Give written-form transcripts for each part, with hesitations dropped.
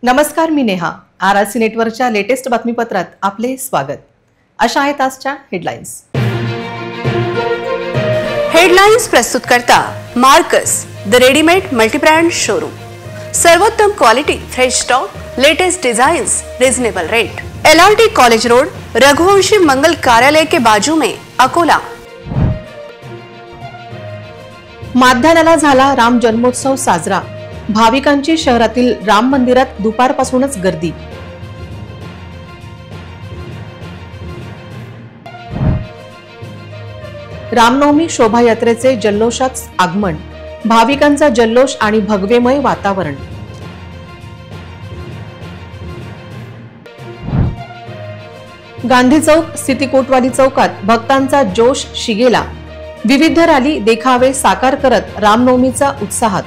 नमस्कार, मी नेहा. आरआरसी नेटवर्कच्या लेटेस्ट बातमीपत्रात आपले स्वागत. अशा आहेत आजच्या हेडलाईन्स. हेडलाईन्स प्रस्तुत करता Marcus the readymade multibrand showroom. सर्वोत्तम quality, fresh stock, latest designs, reasonable rate. LRT college road, Raghuvanshi Mangal Karyalay के बाजू में, अकोला. माध्यान्हाला झाला राम जन्मोत्सव साजरा. भाविकांची शहरातील राम मंदिरात दुपारपासूनच गर्दी. रामनवमी शोभायात्रेचे जल्लोषात आगमन. भाविकांचा जल्लोष आणि भगवेमय वातावरण. गांधी चौक, सिटी कोतवाली चौकात भक्तांचा जोश शिगेला. विविध रॅली, देखावे साकार करत रामनवमीचा उत्साहात.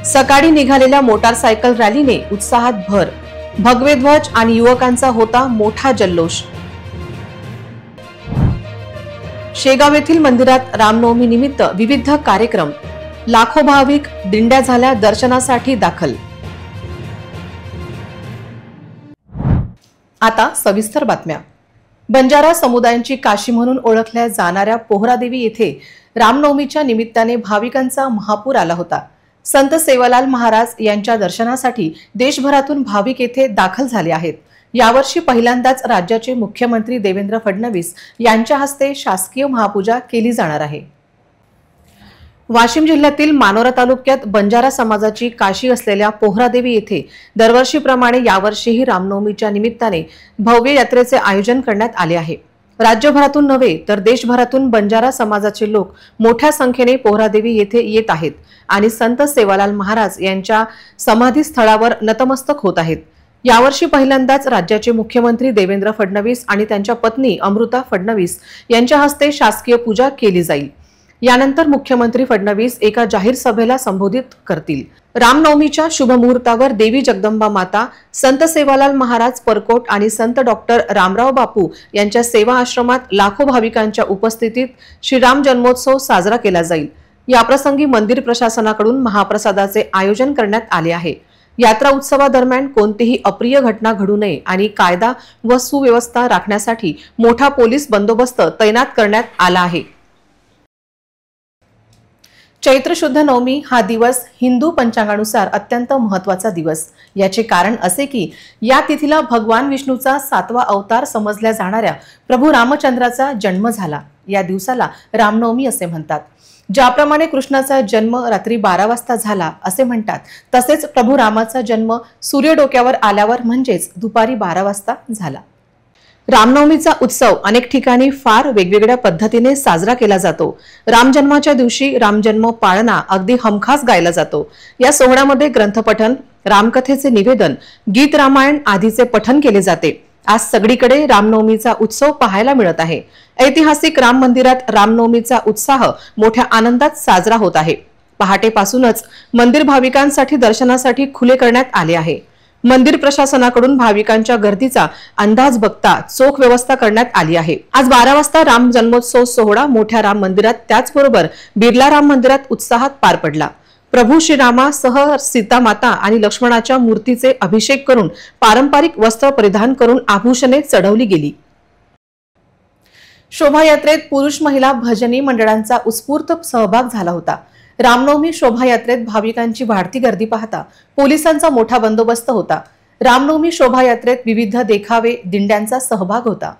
सकाळी निघालेल्या मोटारसायकल रॅलीने उत्साहात भर. भगवे ध्वज आणि युवकांचा होता मोठा जल्लोष. शेगाव येथील मंदिरात रामनवमी निमित्त विविध कार्यक्रम. लाखो भाविक दिंड्या झाल्या दर्शनासाठी दाखल. आता सविस्तर बातम्या. बंजारा समुदायांची काशी म्हणून ओळखल्या जाणाऱ्या पोहरादेवी येथे रामनवमीच्या निमित्ताने भाविकांचा महापूर आला होता. संत सेवालाल महाराज यांच्या दर्शनासाठी देशभरातून भाविक येथे दाखल झाले आहेत. यावर्षी पहिल्यांदाच राज्याचे मुख्यमंत्री देवेंद्र फडणवीस यांच्या हस्ते शासकीय महापूजा केली जाणार आहे. वाशिम जिल्ह्यातील मानोरा तालुक्यात बंजारा समाजाची काशी असलेल्या पोहरादेवी येथे दरवर्षीप्रमाणे यावर्षीही रामनवमीच्या निमित्ताने भव्य यात्रेचे आयोजन करण्यात आले आहे. राज्यभरातून नव्हे तर देशभरातून बंजारा समाजाचे लोक मोठ्या संख्येने पोहरादेवी येथे येत आहेत आणि संत सेवालाल महाराज यांच्या समाधी स्थळावर नतमस्तक होत आहेत. यावर्षी पहिल्यांदाच राज्याचे मुख्यमंत्री देवेंद्र फडणवीस आणि त्यांच्या पत्नी अमृता फडणवीस यांच्या हस्ते शासकीय पूजा केली जाईल. यानंतर मुख्यमंत्री फडणवीस एका जाहीर सभेला संबोधित करतील. रामनवमीच्या शुभ मुहूर्तावर देवी जगदंबा माता, संत सेवालाल महाराज परकोट आणि संत डॉक्टर रामराव बापू यांच्या सेवा आश्रमात लाखो भाविकांच्या उपस्थितीत श्रीराम जन्मोत्सव साजरा केला जाईल. याप्रसंगी मंदिर प्रशासनाकडून महाप्रसादाचे आयोजन करण्यात आले आहे. यात्रा उत्सवादरम्यान कोणतीही अप्रिय घटना घडू नये आणि कायदा व सुव्यवस्था राखण्यासाठी मोठा पोलीस बंदोबस्त तैनात करण्यात आला आहे. चैत्र शुद्ध नवमी हा दिवस हिंदू पंचांगानुसार अत्यंत महत्वाचा दिवस. याचे कारण असे की या तिथीला भगवान विष्णूचा 7वा अवतार समजल्या जाणाऱ्या प्रभू रामचंद्राचा जन्म झाला. या दिवसाला रामनवमी असे म्हणतात. ज्याप्रमाणे कृष्णाचा जन्म रात्री 12 वाजता झाला असे म्हणतात, तसेच प्रभू रामाचा जन्म सूर्य डोक्यावर आल्यावर म्हणजेच दुपारी 12 वाजता झाला. रामनवमीचा उत्सव अनेक ठिकाणी फार वेगवेगळ्या पद्धतीने साजरा केला जातो. रामजन्माच्या दिवशी रामजन्म पाळणा अगदी हमखास गायला जातो. या सोहळ्यामध्ये ग्रंथपठन, रामकथेचे निवेदन, गीत रामायण आदीचे पठण केले जाते. आज सगळीकडे रामनवमीचा उत्सव पाहायला मिळत आहे. ऐतिहासिक राम मंदिरात रामनवमीचा उत्साह मोठ्या आनंदात साजरा होत आहे. पहाटेपासूनच मंदिर भाविकांसाठी दर्शनासाठी खुले करण्यात आले आहे. मंदिर प्रशासनाकडून भाविकांच्या गर्दीचा अंदाज बघता चोख व्यवस्था करण्यात आली आहे. आज 12 वाजता राम जन्मोत्सव सोहळा मोठ्या राम मंदिरात, त्याचबरोबर बिर्ला राम मंदिरात उत्साहात पार पडला. प्रभू श्रीरामासह सीता माता आणि लक्ष्मणाच्या मूर्तीचे अभिषेक करून पारंपरिक वस्त्र परिधान करून आभूषणे चढवली गेली. शोभायात्रेत पुरुष महिला भजनी मंडळांचा उत्स्फूर्त सहभाग झाला होता. रामनवमी शोभायात्रेत भाविकांची वाढती गर्दी पाहता पोलिसांचा मोठा बंदोबस्त होता. रामनवमी शोभायात्रेत विविध देखावे, दिंड्यांचा सहभाग होता.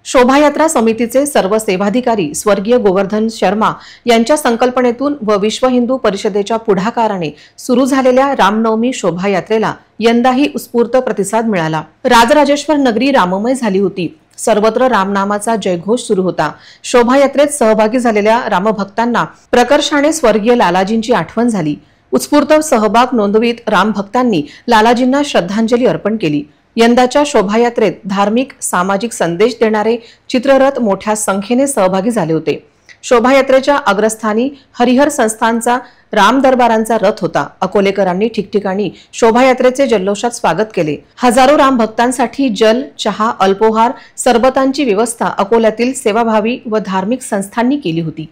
शोभायात्रा समितीचे सर्व सेवाधिकारी स्वर्गीय गोवर्धन शर्मा यांच्या संकल्पनेतून व विश्व हिंदू परिषदेच्या पुढाकाराने सुरू झालेल्या रामनवमी शोभायात्रेला यंदाही उत्स्फूर्त प्रतिसाद मिळाला. राजराजेश्वर नगरी राममय झाली होती. सर्वत्र रामनामाचा जयघोष सुरू होता. शोभायात्रेत सहभागी झालेल्या रामभक्तांना प्रकर्षाने स्वर्गीय लालाजींची आठवण झाली. उत्स्फूर्त सहभाग नोंदवीत रामभक्तांनी लालाजींना श्रद्धांजली अर्पण केली. यंदाच्या शोभायात्रेत धार्मिक, सामाजिक संदेश देणारे चित्ररथ मोठ्या संख्येने सहभागी झाले होते. शोभायात्रेच्या अग्रस्थानी हरिहर संस्थानचा राम दरबारांचा रथ होता. अकोलेकरांनी ठिकठिकाणी शोभायात्रेचे जल्लोषात स्वागत केले. हजारो राम भक्तांसाठी जल, चहा, अल्पोहार, सरबतांची व्यवस्था अकोल्यातील सेवाभावी व धार्मिक संस्थांनी केली होती.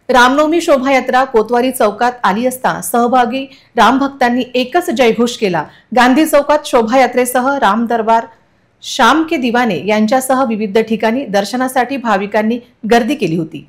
रामनवमी शोभायात्रा कोतवाली चौकात आली असता सहभागी रामभक्तांनी एकच जयघोष केला। गांधी चौकात शोभायात्रेसह राम दरबार, शाम के दिवाने यांच्यासह विविध ठिकाणी दर्शनासाठी भाविकांनी गर्दी केली होती।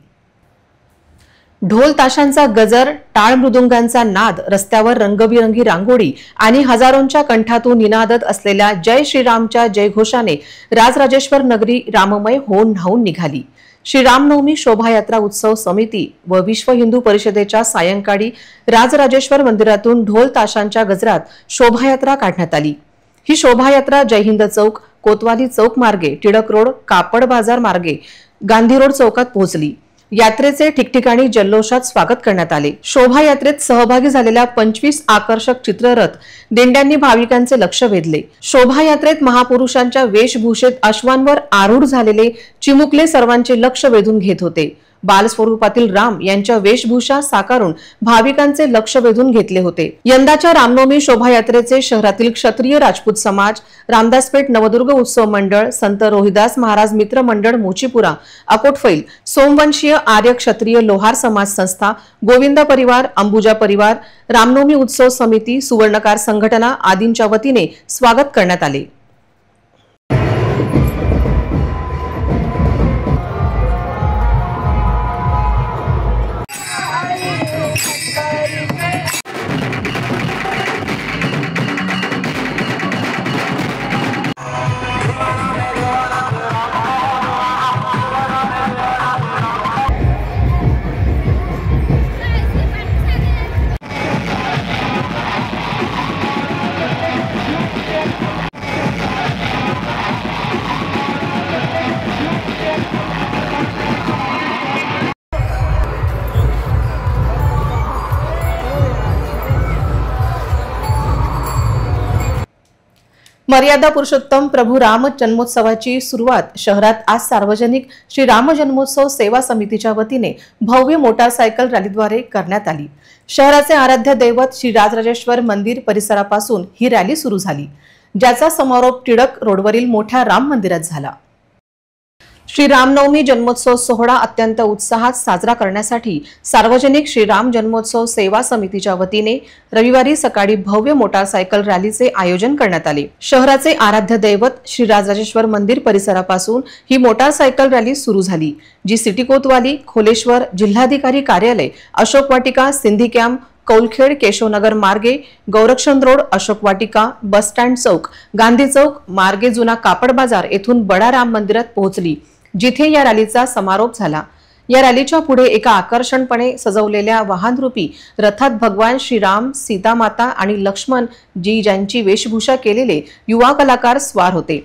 ढोल ताशांचा गजर, टाळ मृदुंगांचा नाद, रस्त्यावर रंगबिरंगी रांगोळी आणि हजारोंच्या कंठातून निनादत असलेल्या जय श्रीरामच्या जयघोषाने राजराजेश्वर नगरी राममय होऊन न्हाऊन निघाली। श्री रामनवमी शोभायात्रा उत्सव समिती व विश्व हिंदू परिषदेच्या सायंकाळी राजराजेश्वर मंदिरातून ढोल ताशांच्या गजरात शोभायात्रा काढण्यात आली। ही शोभायात्रा जयहिंद चौक, कोतवाली चौक मार्गे, टिळक रोड, कापड बाजार मार्गे गांधी रोड चौकात पोहोचली। यात्रेचे ठिकठिकाणी जल्लोषात स्वागत करण्यात आले। शोभायात्रेत सहभागी झालेल्या 25 आकर्षक चित्ररथ दिंड्यांनी भाविकांचे लक्ष वेधले। शोभायात्रेत महापुरुषांच्या वेशभूषेत अश्वांवर आरूढ झालेले चिमुकले सर्वांचे लक्ष वेधून घेत होते। बालस्वरूपातील राम यांच्या वेशभूषा साकारून भाविकांचे लक्ष वेधून घेतले होते। यंदाच्या रामनवमी शोभायात्रेचे शहरातील क्षत्रिय राजपूत समाज, रामदासपेठ नवदुर्ग उत्सव मंडळ, संत रोहिदास महाराज मित्र मंडळ मोचीपुरा, अकोटफैल, सोमवंशीय आर्य क्षत्रिय लोहार समाज संस्था, गोविंद परिवार, अंबुजा परिवार, रामनवमी उत्सव समिती, सुवर्णकार संघटना आदींच्या वतीने स्वागत करण्यात आले। मर्यादा पुरुषोत्तम प्रभू राम जन्मोत्सवाची सुरुवात शहरात आज सार्वजनिक श्री राम जन्मोत्सव सेवा समितीच्या वतीने भव्य मोटारसायकल रॅलीद्वारे करण्यात आली। शहराचे आराध्य दैवत श्री राजराजेश्वर मंदिर परिसरापासून ही रॅली सुरू झाली, ज्याचा समारोप टिळक रोडवरील मोठ्या राम मंदिरात झाला। श्री रामनवमी जन्मोत्सव सोहळा अत्यंत उत्साहात साजरा करण्यासाठी सार्वजनिक श्री राम जन्मोत्सव सेवा समितीच्या वतीने रविवारी सकाळी भव्य मोटारसायकल रॅलीचे आयोजन करण्यात आले। शहराचे आराध्य दैवत श्री राजराजेश्वर मंदिर परिसरापासून ही मोटारसायकल रॅली सुरू झाली, जी सिटी कोतवाली, खोलेश्वर, जिल्हाधिकारी कार्यालय, अशोक वाटिका, सिंधी कॅम्प, कौलखेड, केशवनगर मार्गे, गौरक्षण road, Ashok Vatika, bus stand चौक, गांधी चौक मार्गे जुना कापड बाजार येथून बडा राम मंदिरात पोहोचली, जिथे या रॅलीचा समारोप झाला। या रॅलीच्या पुढे एका आकर्षणपणे सजवलेल्या वाहनरूपी रथात भगवान श्रीराम, सीता माता आणि लक्ष्मण जी ज्यांची वेशभूषा केलेले युवा कलाकार स्वार होते,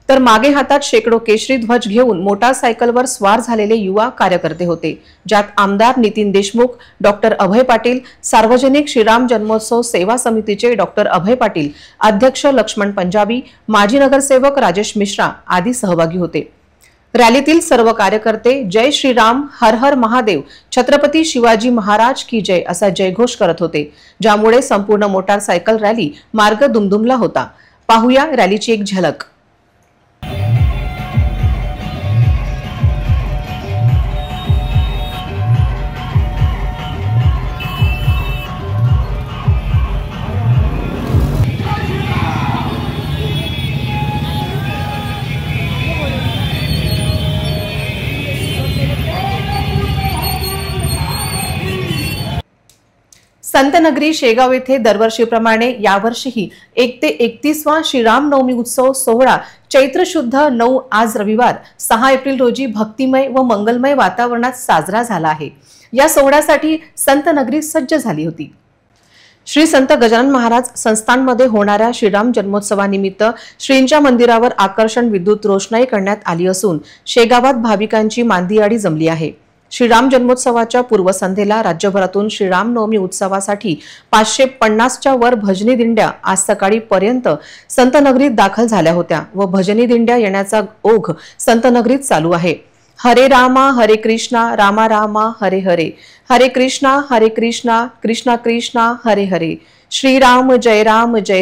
तर मागे हातात शेकडो केशरी ध्वज घेऊन मोटारसायकलवर स्वार झालेले युवा कार्यकर्ते होते, ज्यात आमदार नितीन देशमुख, डॉक्टर अभय पाटील, सार्वजनिक श्रीराम जन्मोत्सव सेवा समितीचे डॉक्टर अभय पाटील, अध्यक्ष लक्ष्मण पंजाबी, माजी नगरसेवक राजेश मिश्रा आदी सहभागी होते। रॅलीतील सर्व कार्यकर्ते जय श्रीराम, हर हर महादेव, छत्रपती शिवाजी महाराज की जय असा जयघोष करत होते, ज्यामुळे संपूर्ण मोटारसायकल रॅली मार्ग दुमदुमला होता। पाहूया रॅलीची एक झलक। संतनगरी शेगाव येथे दरवर्षीप्रमाणे यावर्षीही 1 ते 31वा श्रीराम नवमी उत्सव सोहळा चैत्र शुद्ध 9 आज रविवार 6 एप्रिल रोजी भक्तिमय व मंगलमय वातावरणात साजरा झाला आहे। या सोहळ्यासाठी संतनगरी सज्ज झाली होती। श्री संत गजानन महाराज संस्थानमध्ये होणाऱ्या श्रीराम जन्मोत्सवानिमित्त श्रींच्या मंदिरावर आकर्षण विद्युत रोषणाई करण्यात आली असून शेगावात भाविकांची मांदियाळी जमली आहे। श्रीराम जन्मोत्सवाच्या पूर्वसंध्येला राज्यभरातून श्रीराम नवमी उत्सवासाठी 550च्या वर भजनी दिंड्या आज सकाळी पर्यंत संतनगरीत दाखल झाल्या होत्या व भजनी दिंड्या येण्याचा ओघ संतनगरीत चालू आहे। हरे रामा रामा हरे हरे, हरे कृष्णा कृष्णा कृष्णा हरे हरे, श्री राम जय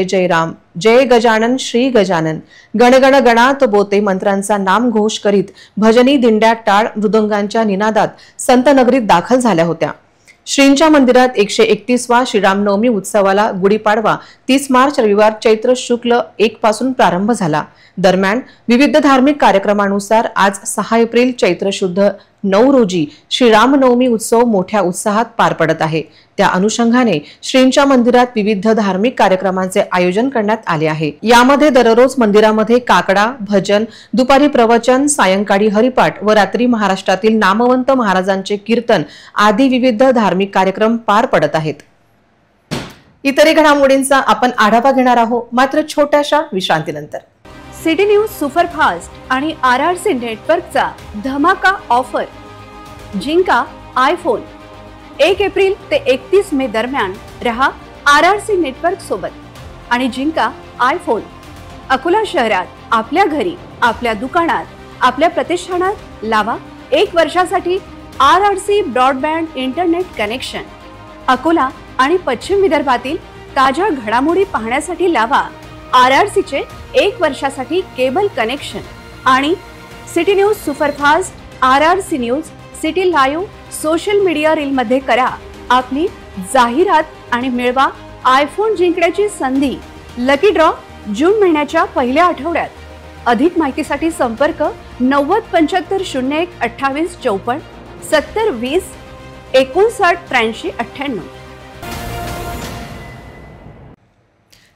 जय राम, जय गजानन श्री गजानन, गणगण गणात बोते मंत्रांचा नाम घोष करीत भजनी दिंड्या टाळ मृदंगांच्या निनादात संत नगरीत दाखल झाल्या होत्या. श्रींच्या मंदिरात 131वा श्रीरामनवमी उत्सवाला गुढीपाडवा 30 मार्च रविवार चैत्र शुक्ल 1 पासून प्रारंभ झाला. दरम्यान विविध धार्मिक कार्यक्रमानुसार आज 6 एप्रिल चैत्र शुद्ध 9 रोजी श्रीरामनवमी उत्सव मोठ्या उत्साहात पार पडत आहे. त्या अनुषंगाने श्रींच्या मंदिरात विविध धार्मिक कार्यक्रमांचे आयोजन करण्यात आले आहे. यामध्ये दररोज मंदिरामध्ये काकडा, भजन, दुपारी प्रवचन, सायंकाळी हरिपाठ व रात्री महाराष्ट्रातील नामवंत महाराजांचे कीर्तन आदी विविध धार्मिक कार्यक्रम पार पडत आहेत. इतरही घडामोडींचा आपण आढावा घेणार आहोत, मात्र छोट्याशा विश्रांतीनंतर. सिटी न्यूज सुपरफास्ट आणि RRC नेटवर्कचा धमाका ऑफर. जिंका आयफोन. 1 एप्रिल ते 31 मे दरम्यान रहा RRC नेटवर्क सोबत आणि जिंका आयफोन. अकोला शहरात आपल्या घरी, आपल्या दुकानात, आपल्या प्रतिष्ठानात लावा 1 वर्षासाठी RRC broadband internet connection. Akola आणि पश्चिम विदर्भातील ताज्या घडामोडी पाहण्यासाठी लावा RRC चे 1 वर्षासाठी केबल कनेक्शन. आणि city news superfast, RRC news, city live social media reel मध्ये करा आपली जाहिरात आणि मिळवा आयफोन जिंकण्याची संधी. लकी ड्रॉ जून महिन्याच्या पहिल्या आठवड्यात. अधिक माहितीसाठी संपर्क 90 75 01 28 54 70 20 59 83 98.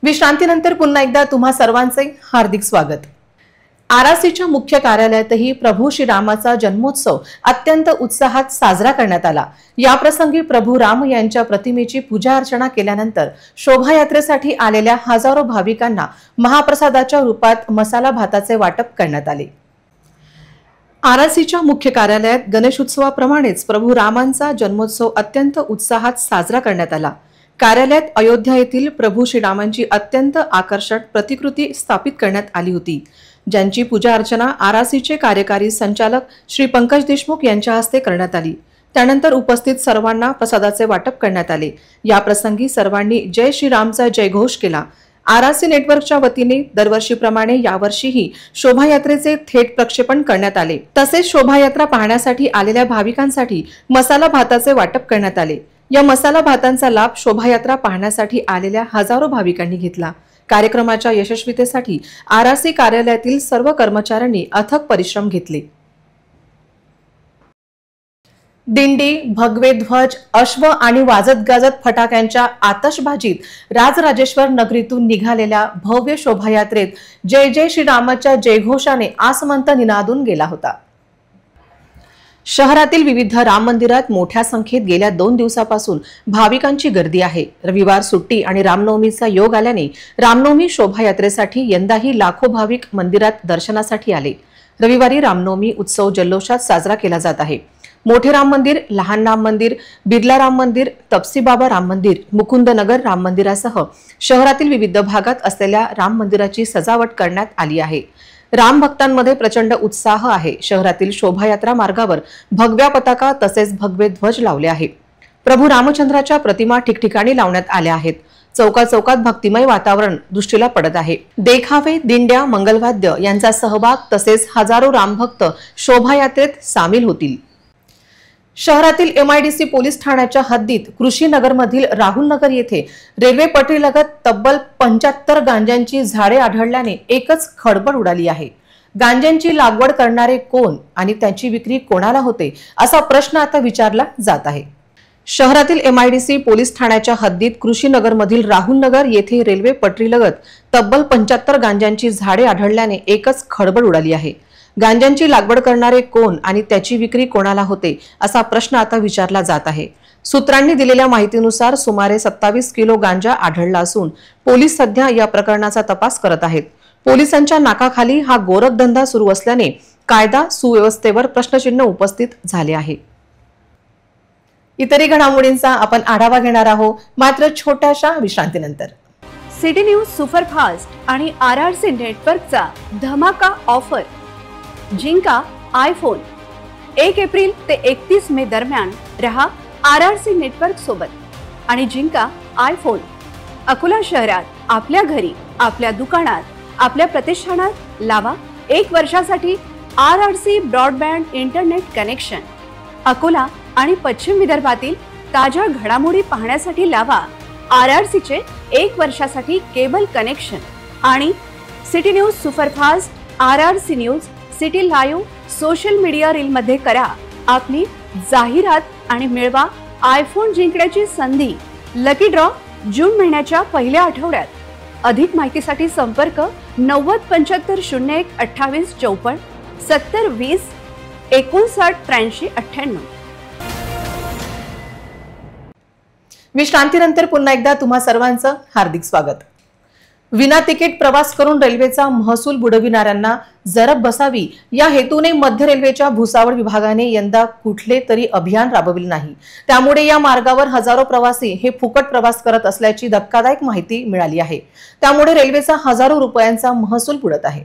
विश्रांतीनंतर पुन्हा एकदा तुम्हा सर्वांचे हार्दिक स्वागत. RRCच्या मुख्य कार्यालयातही प्रभू श्रीरामाचा जन्मोत्सव अत्यंत उत्साहात साजरा करण्यात आला. या प्रसंगी प्रभू राम यांच्या प्रतिमेची पूजा अर्चना केल्यानंतर शोभायात्रेसाठी आलेल्या हजारो भाविकांना महाप्रसादाच्या रूपात मसाला भाताचे वाटप करण्यात आले. RRCच्या मुख्य कार्यालयात गणेशोत्सवाप्रमाणेच प्रभू रामांचा जन्मोत्सव अत्यंत उत्साहात साजरा करण्यात आला. कार्यालयात अयोध्या येथील प्रभू श्रीरामांची अत्यंत आकर्षक प्रतिकृती स्थापित करण्यात आली होती, ज्यांची पूजा अर्चना RRCचे कार्यकारी संचालक श्री पंकज देशमुख यांच्या हस्ते करण्यात आली. त्यानंतर उपस्थित सर्वांना प्रसादाचे वाटप करण्यात आले. या प्रसंगी सर्वांनी जय श्रीरामचा जयघोष केला. RRC नेटवर्कच्या वतीने दरवर्षीप्रमाणे यावर्षीही शोभायात्रेचे थेट प्रक्षेपण करण्यात आले. तसेच शोभायात्रा पाहण्यासाठी आलेल्या भाविकांसाठी मसाला भाताचे वाटप करण्यात आले. या मसाला भातांचा लाभ शोभायात्रा पाहण्यासाठी आलेल्या हजारो भाविकांनी घेतला. कार्यक्रमाच्या यशस्वीतेसाठी RRC कार्यालयातील सर्व कर्मचाऱ्यांनी अथक परिश्रम घेतले. दिंडी, भगवे ध्वज, अश्व आणि वाजत गाजत फटाक्यांच्या आतषबाजीत राजराजेश्वर नगरीतून निघालेल्या भव्य शोभायात्रेत जय जय श्रीरामाच्या जयघोषाने आसमंत निनादून गेला होता. शहरातील विविध राम मंदिरात मोठ्या संख्येत गेल्या 2 दिवसापासून भाविकांची गर्दी आहे. रविवार सुट्टी आणि रामनवमीचा योग आल्याने रामनवमी शोभायात्रेसाठी यंदाही लाखो भाविक मंदिरात दर्शनासाठी आले. रविवारी रामनवमी उत्सव जल्लोषात साजरा केला जात आहे. मोठे राम मंदिर, लहान राम मंदिर, बिर्ला राम मंदिर, तपसीबाबा राम मंदिर, मुकुंदनगर राम मंदिरासह शहरातील विविध भागात असलेल्या राम मंदिराची सजावट करण्यात आली आहे. राम भक्तांमध्ये प्रचंड उत्साह आहे. शहरातील शोभायात्रा मार्गावर भगव्या पताका तसेच भगवे ध्वज लावले आहे. प्रभू रामचंद्राच्या प्रतिमा ठिकठिकाणी लावण्यात आल्या आहेत. चौकाचौकात भक्तिमय वातावरण दृष्टीला पडत आहे. देखावे, दिंड्या, मंगलवाद्य यांचा सहभाग तसेच हजारो रामभक्त शोभायात्रेत सामील होतील. शहरातील MIDC पोलीस ठाण्याच्या हद्दीत कृषीनगरमधील राहुल नगर येथे रेल्वे पटरीलगत तब्बल 75 गांजांची झाडे आढळल्याने एकच खळबळ उडाली आहे. गांजांची लागवड करणारे कोण आणि त्याची विक्री कोणाला होते असा प्रश्न आता विचारला जात आहे. शहरातील MIDC पोलीस ठाण्याच्या हद्दीत कृषीनगरमधील राहुल नगर येथे रेल्वे पटरीलगत तब्बल 75 गांजांची झाडे आढळल्याने एकच खळबळ उडाली आहे. गांजांची लागवड करणारे कोण आणि त्याची विक्री कोणाला होते असा प्रश्न आता विचारला जात आहे. सूत्रांनी दिलेल्या माहितीनुसार सुमारे 27 किलो गांजा आढळला असून पोलीस सध्या या प्रकरणाचा तपास करत आहेत. पोलिसांच्या नाकाखाली हा गोरखधंदा सुरू असल्याने कायदा सुव्यवस्थेवर प्रश्नचिन्ह उपस्थित झाले आहे. इतरही घडामोडींचा आपण आढावा घेणार आहोत, मात्र छोट्याशा विश्रांतीनंतर. सिटी न्यूज सुपरफास्ट आणि RRC नेटवर्कचा धमाका ऑफर. जिंका आयफोन. 1 एप्रिल ते 31 मे दरम्यान रहा RRC नेटवर्क सोबत आणि जिंका आयफोन। अकोला शहरात आपल्या घरी, आपल्या दुकानात, आपल्या प्रतिष्ठानात लावा 1 वर्षासाठी RRC broadband internet connection. Akola आणि पश्चिम विदर्भातील ताज्या घडामोडी पाहण्यासाठी लावा RRC चे 1 वर्षासाठी केबल कनेक्शन आणि city news superfast, RRC news, city live social media reel मध्ये करा आपली जाहिरात आणि मिळवा आयफोन जिंकण्याची संधी। लकी ड्रॉ जून महिन्याच्या पहिल्या आठवड्यात। अधिक माहितीसाठी संपर्क 90 75 01 28 54 70 20 59 83 98। विश्रांतीनंतर पुन्हा एकदा तुम्हा सर्वांचं हार्दिक स्वागत। विना तिकीट प्रवास करून रेल्वेचा महसूल बुडविणाऱ्यांना जरब बसावी या हेतूने मध्य रेल्वेच्या भुसावळ विभागाने यंदा कुठले तरी अभियान राबविले नाही। त्यामुळे या मार्गावर हजारो प्रवासी हे फुकट प्रवास करत असल्याची धक्कादायक माहिती मिळाली आहे। त्यामुळे रेल्वेचा हजारो रुपयांचा महसूल बुडत आहे।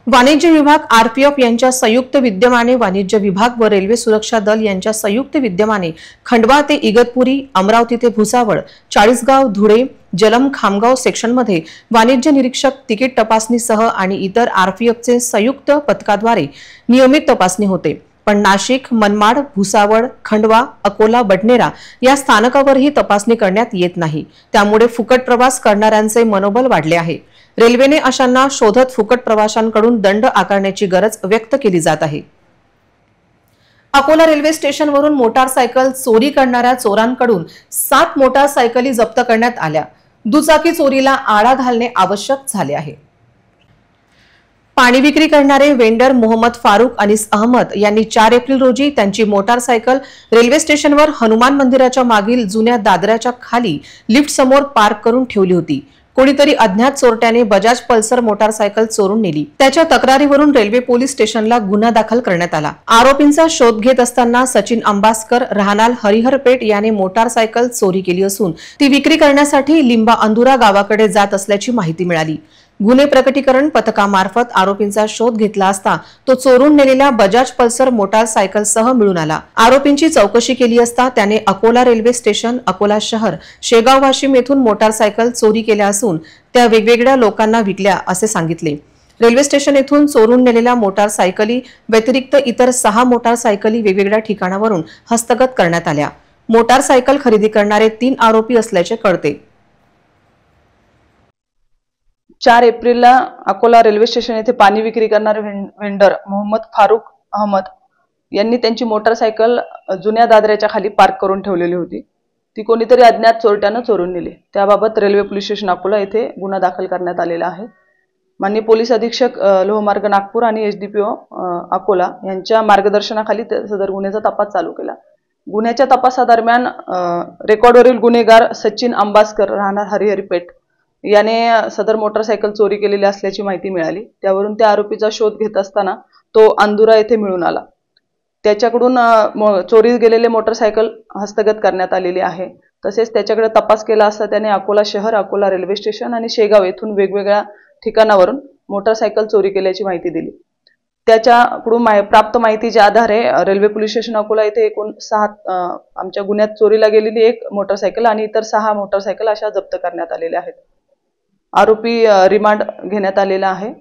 वाणिज्य विभाग RPF यांच्या संयुक्त विद्यमाने वाणिज्य विभाग व रेल्वे सुरक्षा दल यांच्या संयुक्त विद्यमाने खंडवा ते इगतपुरी, अमरावती ते भुसावळ, चाळीसगाव, धुळे, जलम, खामगाव सेक्शन मध्ये वाणिज्य निरीक्षक तिकीट तपासणीसह आणि इतर RPFचे संयुक्त पथकाद्वारे नियमित तपासणी होते। पण नाशिक, मनमाड, भुसावळ, खंडवा, अकोला, बडनेरा या स्थानकावरही तपासणी करण्यात येत नाही। त्यामुळे फुकट प्रवास करणाऱ्यांचे मनोबल वाढले आहे। रेल्वेने अशांना शोधत फुकट प्रवाशांकडून दंड आकारण्याची गरज व्यक्त केली जात आहे। अकोला रेल्वे स्टेशनवरून मोटारसायकल चोरी करणाऱ्या चोरांकडून 7 मोटारसायकली जप्त करण्यात आल्या। दुचाकी चोरीला आळा घालणे आवश्यक झाले आहे। पाणी विक्री करणारे वेंडर मोहम्मद फारूक अनीस अहमद यांनी 4 एप्रिल रोजी त्यांची मोटारसायकल रेल्वे स्टेशनवर हनुमान मंदिराच्या मागील जुन्या दादऱ्याच्या खाली लिफ्ट समोर पार्क करून ठेवली होती। कोणीतरी अज्ञात चोरट्याने बजाज पल्सर मोटारसायकल चोरून नेली। त्याच्या तक्रारीवरून रेल्वे पोलीस स्टेशनला गुन्हा दाखल करण्यात आला। आरोपींचा शोध घेत असताना सचिन अंबासकर राहणार हरिहरपेठ याने मोटारसायकल चोरी केली असून ती विक्री करण्यासाठी लिंबा अंदुरा गावाकडे जात असल्याची माहिती मिळाली। गुन्हे प्रकटीकरण पथकामार्फत आरोपींचा शोध घेतला असता तो चोरून नेलेल्या बजाज पल्सर मोटारसायकलसह मिळून आला। आरोपींची चौकशी केली असता त्याने अकोला रेल्वे स्टेशन, अकोला शहर, शेगाव, वाशिम येथून मोटारसायकल चोरी केल्या असून त्या वेगवेगळ्या लोकांना विकल्या असे सांगितले। रेल्वे स्टेशन येथून चोरून नेलेल्या मोटारसायकली व्यतिरिक्त इतर 6 मोटारसायकली वेगवेगळ्या ठिकाणावरून हस्तगत करण्यात आल्या। मोटारसायकल खरेदी करणारे 3 आरोपी असल्याचे कळते। 4 एप्रिलला अकोला रेल्वे स्टेशन येथे पाणी विक्री करणारे वेंडर मोहम्मद फारूक अहमद यांनी त्यांची मोटारसायकल जुन्या दादऱ्याच्या खाली पार्क करून ठेवलेली होती। ती कोणीतरी अज्ञात चोरट्याने चोरून नेली। त्याबाबत रेल्वे पोलीस स्टेशन अकोला येथे गुन्हा दाखल करण्यात आलेला आहे। माननीय पोलीस अधीक्षक लोहमार्ग नागपूर आणि SDPO अकोला यांच्या मार्गदर्शनाखाली सदर गुन्ह्याचा तपास चालू केला। गुन्ह्याच्या तपासादरम्यान रेकॉर्डवरील गुन्हेगार सचिन अंबासकर राहणार हरिहरपेठ याने सदर मोटारसायकल चोरी केलेली असल्याची माहिती मिळाली। त्यावरून त्या आरोपीचा शोध घेत असताना तो अंदुरा येथे मिळून आला। त्याच्याकडून चोरी गेलेले मोटारसायकल हस्तगत करण्यात आलेली आहे। तसेच त्याच्याकडे तपास केला असता त्याने अकोला शहर, अकोला रेल्वे स्टेशन आणि शेगाव येथून वेगवेगळ्या ठिकाणावरून मोटारसायकल चोरी केल्याची माहिती दिली। त्याच्याकडून प्राप्त माहितीच्या आधारे रेल्वे पोलीस स्टेशन अकोला येथे एकूण 6 आमच्या गुन्ह्यात चोरीला गेलेली 1 मोटारसायकल आणि इतर 6 मोटारसायकल अशा जप्त करण्यात आलेल्या आहेत। आरोपी रिमांड घेण्यात आलेला आहे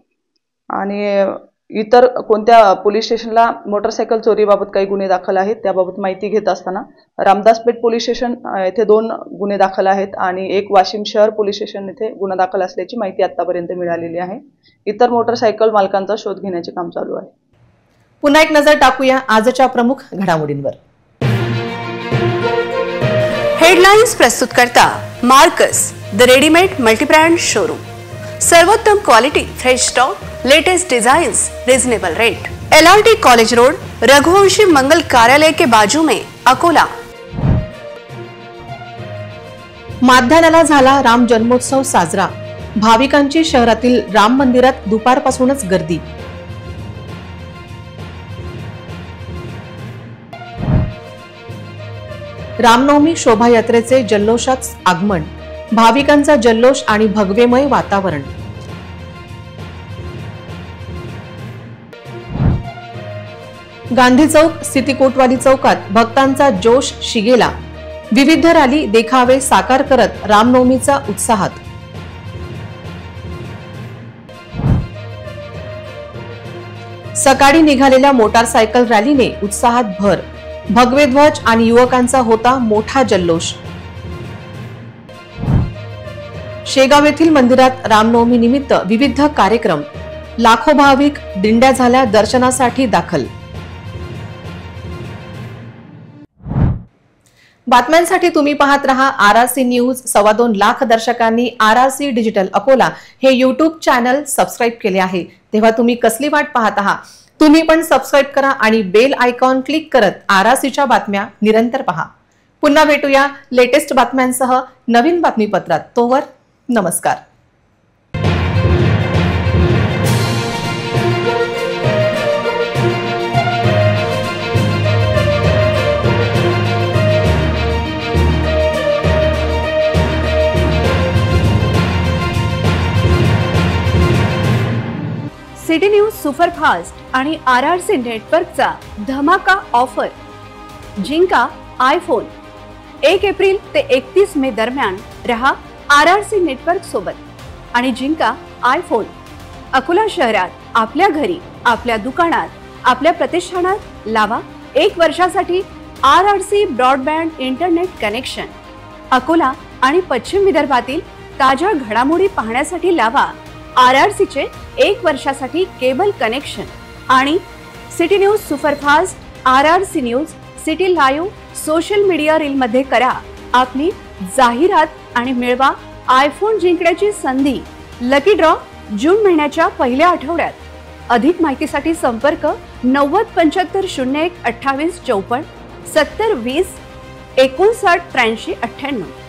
आणि इतर कोणत्या पोलीस स्टेशनला मोटारसायकल चोरीबाबत काही गुन्हे दाखल आहेत त्याबाबत माहिती घेत असताना रामदासपेठ पोलीस स्टेशन येथे 2 गुन्हे दाखल आहेत आणि 1 वाशिम शहर पोलीस स्टेशन येथे गुन्हा दाखल असल्याची माहिती आतापर्यंत मिळालेली आहे। इतर मोटारसायकल मालकांचा शोध घेण्याचे काम चालू आहे। पुन्हा एक नजर टाकूया आजच्या प्रमुख घडामोडींवर। हेडलाइन्स प्रस्तुत करता Marcus the readymade multibrand showroom. सर्वोत्तम quality, fresh stock, latest designs, reasonable rate. LRT college road, Raghuvanshi Mangal Karyalay के बाजू में अकोला। माध्यान्हाला झाला राम जन्मोत्सव साजरा। भाविकांची शहरातील राम मंदिरात दुपारपासूनच गर्दी। रामनवमी शोभायात्रेचे जल्लोषात आगमन। भाविकांचा जल्लोष आणि भगवेमय वातावरण। गांधी चौक, सिटी कोतवाली चौकात भक्तांचा जोश शिगेला. विविध रॅली, देखावे साकार करत रामनवमीचा उत्साहात. सकाळी निघालेल्या मोटारसायकल रॅलीने उत्साहात भर. भगवे ध्वज आणि युवकांचा होता मोठा जल्लोष. शेगाव येथील मंदिरात रामनवमी निमित्त विविध कार्यक्रम. लाखो भाविक, दिंड्या झाल्या दर्शनासाठी दाखल. बातम्यांसाठी तुम्ही पाहत रहा RRC न्यूज. 2.25 लाख दर्शकांनी RRC डिजिटल अकोला हे YouTube चॅनल सबस्क्राईब केले आहे. तेव्हा तुम्ही कसली वाट पाहत आहात? तुम्ही पण सबस्क्राईब करा आणि बेल आयकॉन क्लिक करत RRCच्या बातम्या निरंतर पहा. पुन्हा भेटूया लेटेस्ट बातम्यांसह नवीन बातमीपत्रात. तोवर नमस्कार. सिटी न्यूज सुपरफास्ट आणि RRC नेटवर्कचा धमाका ऑफर. जिंका आयफोन. 1 एप्रिल ते 31 मे दरम्यान रहा RRC नेटवर्क सोबत आणि जिंका आयफोन. अकोला शहरात, आपल्या घरी, आपल्या दुकानात, आपल्या प्रतिष्ठानात लावा 1 वर्षासाठी RRC broadband internet connection. Akola आणि पश्चिम विदर्भातील ताज्या घडामोडी पाहण्यासाठी लावा RRC चे 1 वर्षासाठी केबल कनेक्शन. आणि city news superfast, RRC news, city live social media reel मध्ये करा आपली जाहिरात आणि मिळवा आयफोन जिंकण्याची संधी. लकी ड्रॉ जून महिन्याच्या पहिल्या आठवड्यात. अधिक माहितीसाठी संपर्क 90 75 01 28 54 70 20 59 83 98.